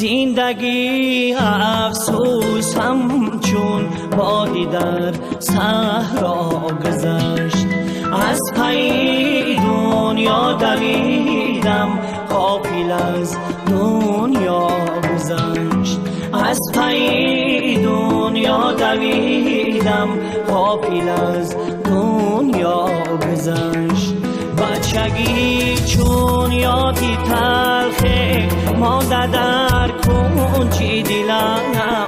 زندگی افسوس همچون بادی در صحرا گذشت. از پی دنیا دویدم غافل از دنیا گذشت. از پی دنیا دویدم غافل از دنیا گذشت. بچگی چون یادی تلخه مانده در کنج دلم.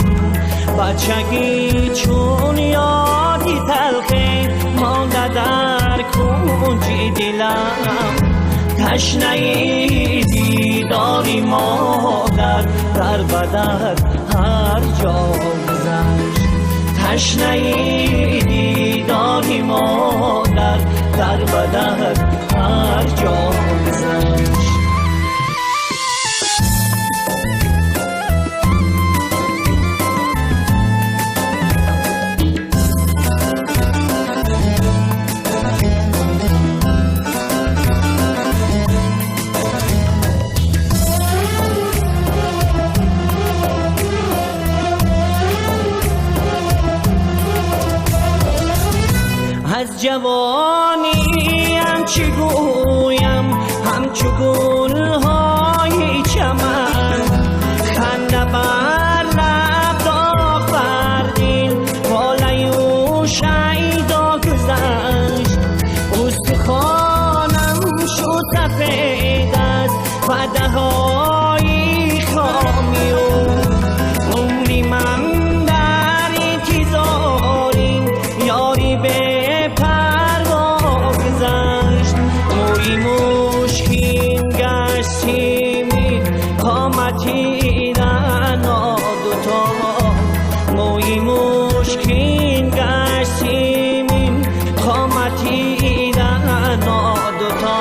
بچگی چون یادی تلخه مانده در کنج دلم. تشنه دیداری مادر در بدر هر جا گذشت. تشنه دیداری مادر در بدر هر جا گذشت. از جوانیم چی گویم همچو گل‌های چمن. خنده بر لب داغ بر دل بالای او شیدا گذشت. استخوانم شد سفید از وعده‌های خامی و عمری من در انتظار این یاری به مشکین گشتیمی قامتی رنا دوتا. موی مشکین گشتیمی قامتی رنا دوتا.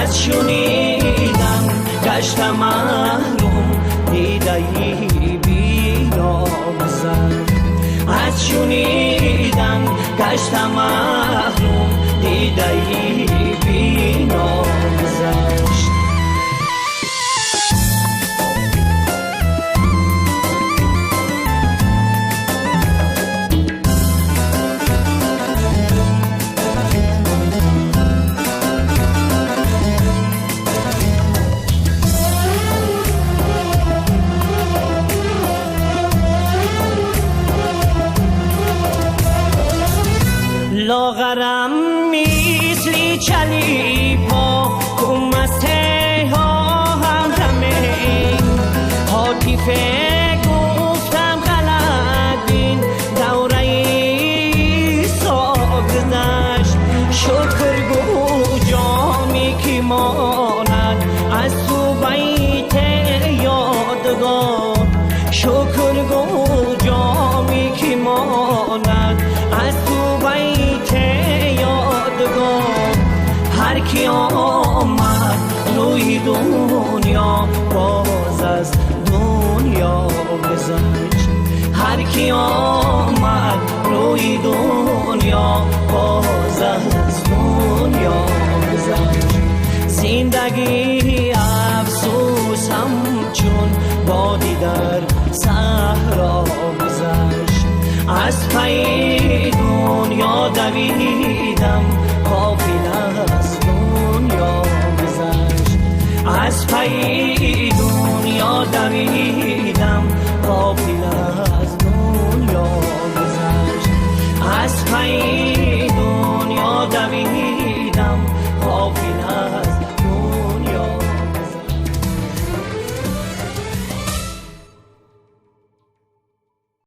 از شنیدم گشتم محروم دیدهی بینا بزن. از شنیدم گشتم محروم دیدهی بینا گذشت. لاغرم مثلی چلی پا کمسته ها همدمه. حاطفه گفتم غلط بین دوره ایسا گذشت. شکر گو جامی که ماند از تو بیت یادگار. شکر گو جامی که ماند از تو بیت یادگار. هر کی آمد روی دنیا باز از دنیا گذشت. هر کی آمد روی دنیا باز از دنیا گذشت. زندگی افسوس همچون بادی در صحرا گذشت. از پی دنیا دویدم غافل از دنیا گذشت. از پی دنیا دویدم غافل از